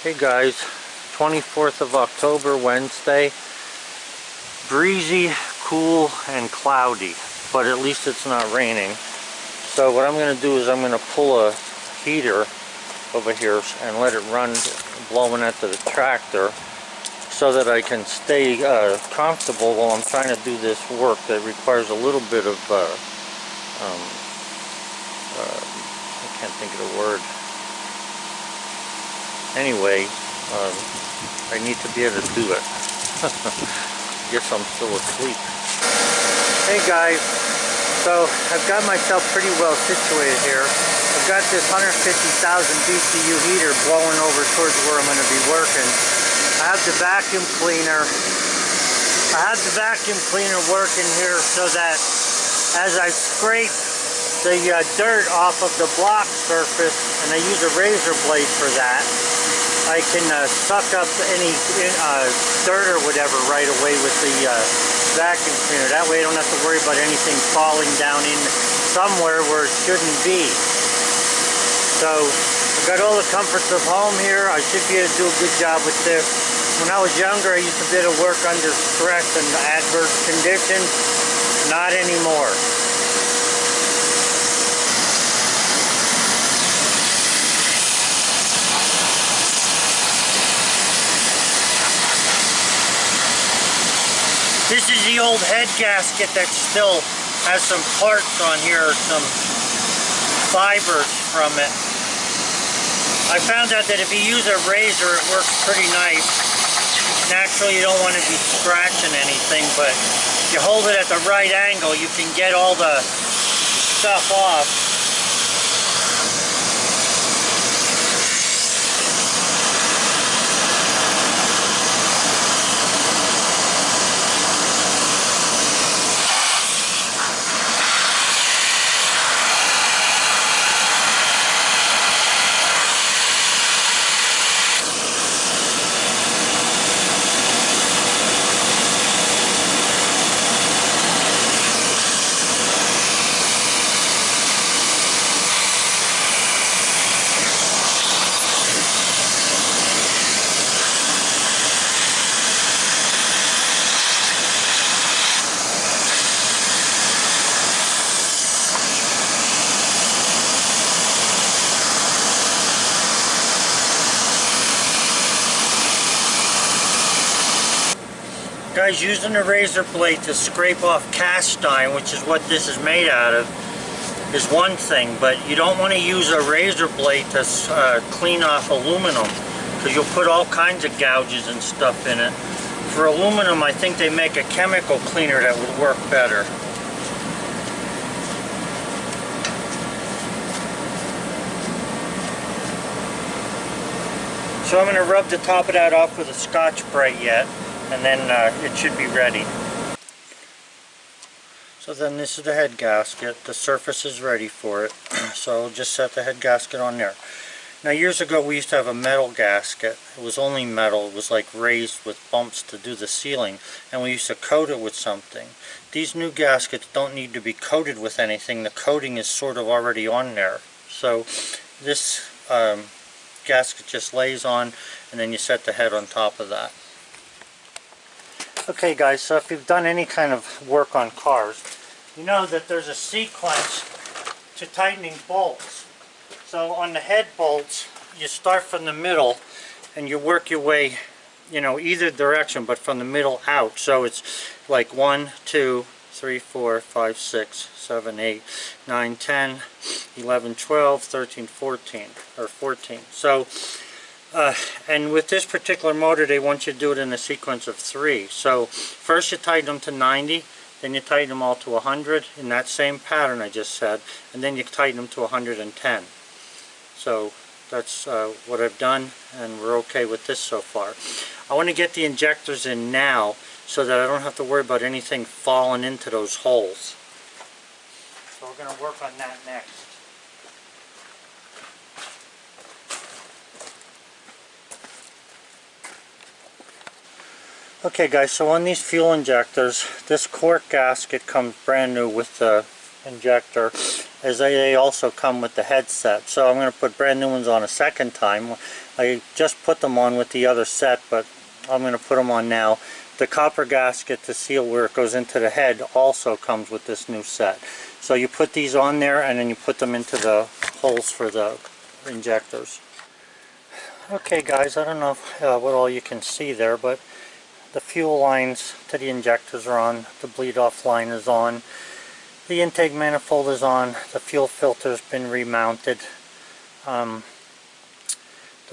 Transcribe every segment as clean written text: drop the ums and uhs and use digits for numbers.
Hey guys, 24th of October, Wednesday. Breezy, cool, and cloudy, but at least it's not raining. So what I'm going to do is I'm going to pull a heater over here and let it run blowing at the tractor so that I can stay comfortable while I'm trying to do this work that requires a little bit of, I can't think of the word. Anyway, I need to be able to do it. Guess I'm still asleep. Hey guys, so I've got myself pretty well situated here. I've got this 150,000 BTU heater blowing over towards where I'm going to be working. I have the vacuum cleaner. Working here so that as I scrape the dirt off of the block surface, and I use a razor blade for that, I can suck up any dirt or whatever right away with the vacuum cleaner. That way I don't have to worry about anything falling down in somewhere where it shouldn't be. So I've got all the comforts of home here. I should be able to do a good job with this. When I was younger, I used to be able to work under stress and adverse conditions. Not anymore. This is the old head gasket that still has some parts on here, some fibers from it. I found out that if you use a razor, it works pretty nice. Naturally, you don't want to be scratching anything, but if you hold it at the right angle, you can get all the stuff off. Guys, using a razor blade to scrape off cast iron, which is what this is made out of, is one thing, but you don't want to use a razor blade to clean off aluminum, because you'll put all kinds of gouges and stuff in it. For aluminum, I think they make a chemical cleaner that would work better. So I'm going to rub the top of that off with a Scotch-Brite yet, and then it should be ready. So then this is the head gasket. The surface is ready for it. So I'll just set the head gasket on there. Now years ago we used to have a metal gasket. It was only metal. It was like raised with bumps to do the sealing, and we used to coat it with something. These new gaskets don't need to be coated with anything. The coating is sort of already on there. So this gasket just lays on, and then you set the head on top of that. Okay guys, so if you've done any kind of work on cars, you know that there's a sequence to tightening bolts. So on the head bolts, you start from the middle and you work your way, you know, either direction, but from the middle out. So it's like 1, 2, 3, 4, 5, 6, 7, 8, 9, 10, 11, 12, 13, 14, or 14. So and with this particular motor, they want you to do it in a sequence of 3. So first you tighten them to 90, then you tighten them all to 100 in that same pattern I just said, and then you tighten them to 110. So that's what I've done, and we're okay with this so far. I want to get the injectors in now so that I don't have to worry about anything falling into those holes. So we're going to work on that next. Okay guys, so on these fuel injectors, this cork gasket comes brand new with the injector, as they also come with the headset. So I'm going to put brand new ones on a second time. I just put them on with the other set, but I'm going to put them on now. The copper gasket to seal where it goes into the head also comes with this new set. So you put these on there and then you put them into the holes for the injectors. Okay guys, I don't know what all you can see there, but the fuel lines to the injectors are on, the bleed off line is on, the intake manifold is on, the fuel filter's been remounted, the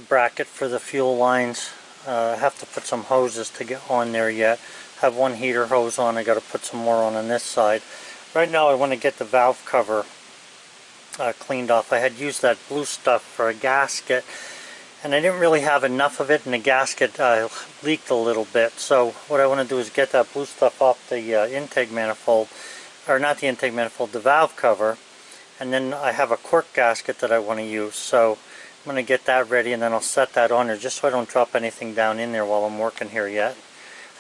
bracket for the fuel lines, I have to put some hoses to get on there yet. Have one heater hose on, I got to put some more on this side. Right now I want to get the valve cover cleaned off. I had used that blue stuff for a gasket, and I didn't really have enough of it, and the gasket leaked a little bit. So what I want to do is get that blue stuff off the intake manifold, or not the intake manifold, the valve cover, and then I have a cork gasket that I want to use. So I'm going to get that ready, and then I'll set that on there just so I don't drop anything down in there while I'm working here yet.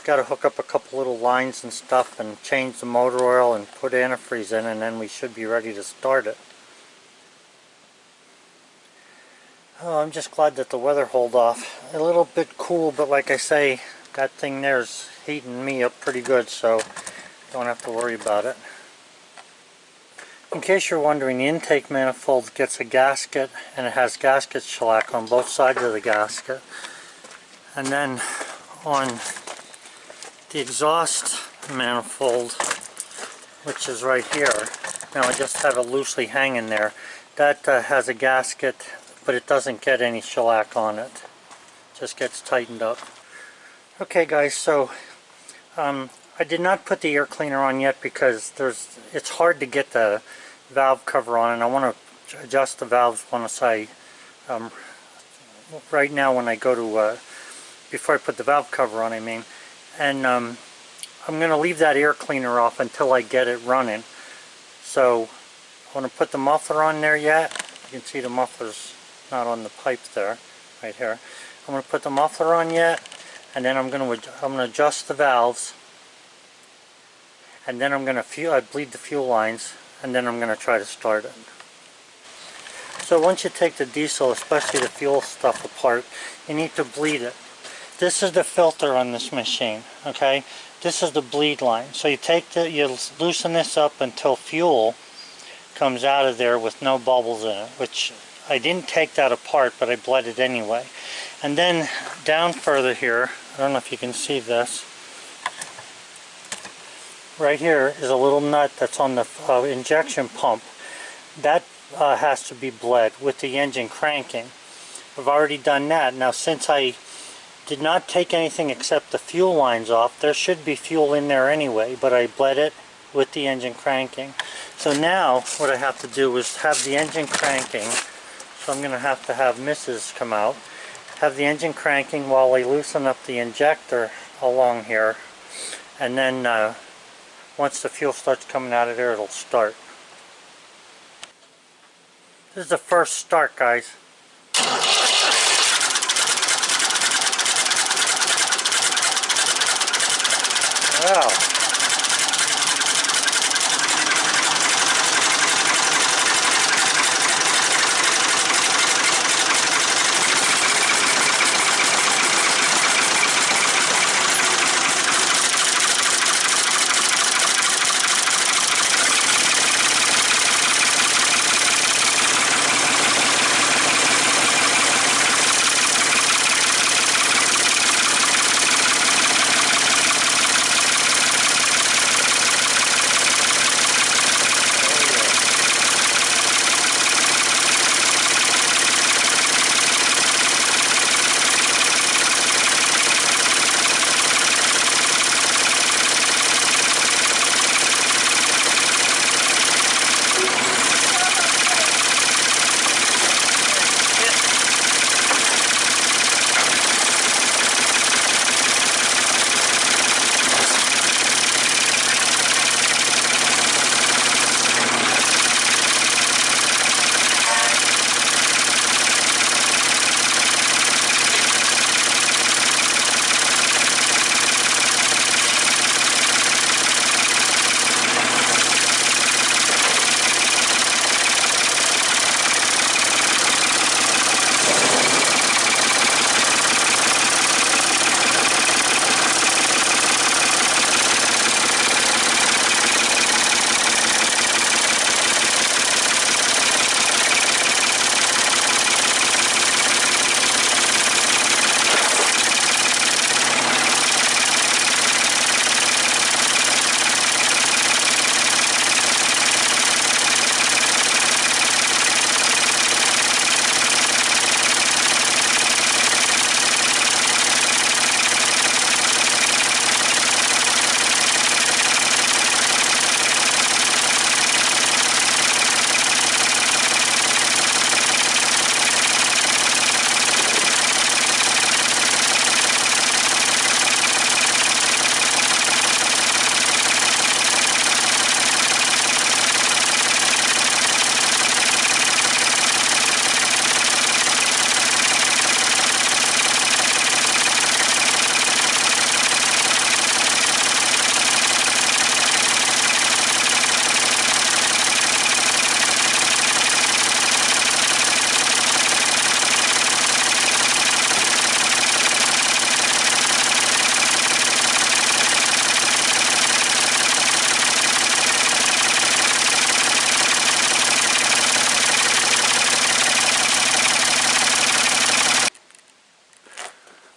Got to hook up a couple little lines and stuff and change the motor oil and put antifreeze in, and then we should be ready to start it. Oh, I'm just glad that the weather held off. A little bit cool, but like I say, that thing there is heating me up pretty good, so don't have to worry about it. In case you're wondering, the intake manifold gets a gasket, and it has gasket shellac on both sides of the gasket. And then on the exhaust manifold, which is right here, now I just have it loosely hanging there, that has a gasket, but it doesn't get any shellac on it. It just gets tightened up. Okay guys, so I did not put the air cleaner on yet because it's hard to get the valve cover on, and I want to adjust the valves once I right now when I go to before I put the valve cover on, I mean, and I'm going to leave that air cleaner off until I get it running. So I want to put the muffler on there yet. You can see the muffler's not on the pipe there, right here. I'm going to put the muffler on yet, and then I'm going to adjust the valves, and then I'm going to bleed the fuel lines, and then I'm going to try to start it. So once you take the diesel, especially the fuel stuff apart, you need to bleed it. This is the filter on this machine, okay? This is the bleed line. So you loosen this up until fuel comes out of there with no bubbles in it, which I didn't take that apart, but I bled it anyway. And then down further here, I don't know if you can see this, right here is a little nut that's on the injection pump. That has to be bled with the engine cranking. I've already done that. Now since I did not take anything except the fuel lines off, there should be fuel in there anyway, but I bled it with the engine cranking. So now what I have to do is have the engine cranking. So I'm going to have Mrs. come out, have the engine cranking while I loosen up the injector along here, and then once the fuel starts coming out of there, it'll start. This is the first start, guys. Wow.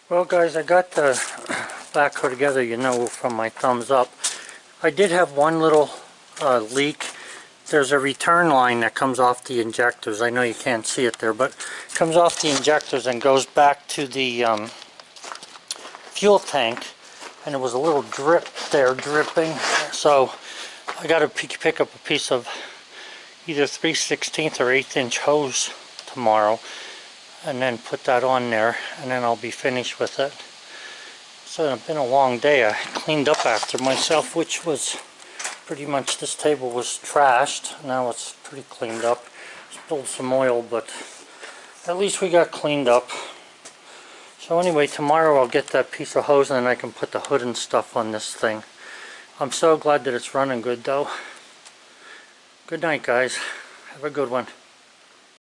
Well guys, I got the backhoe together, you know, from my thumbs up. I did have one little leak. There's a return line that comes off the injectors. I know you can't see it there, but it comes off the injectors and goes back to the fuel tank. And there was a little drip there dripping. So I got to pick up a piece of either 3/16 or 1/8 inch hose tomorrow. And then put that on there, and then I'll be finished with it. So it's been a long day. I cleaned up after myself, which was pretty much, this table was trashed. Now it's pretty cleaned up. Spilled some oil, but at least we got cleaned up. So anyway, tomorrow I'll get that piece of hose and then I can put the hood and stuff on this thing. I'm so glad that it's running good though. Good night guys. Have a good one.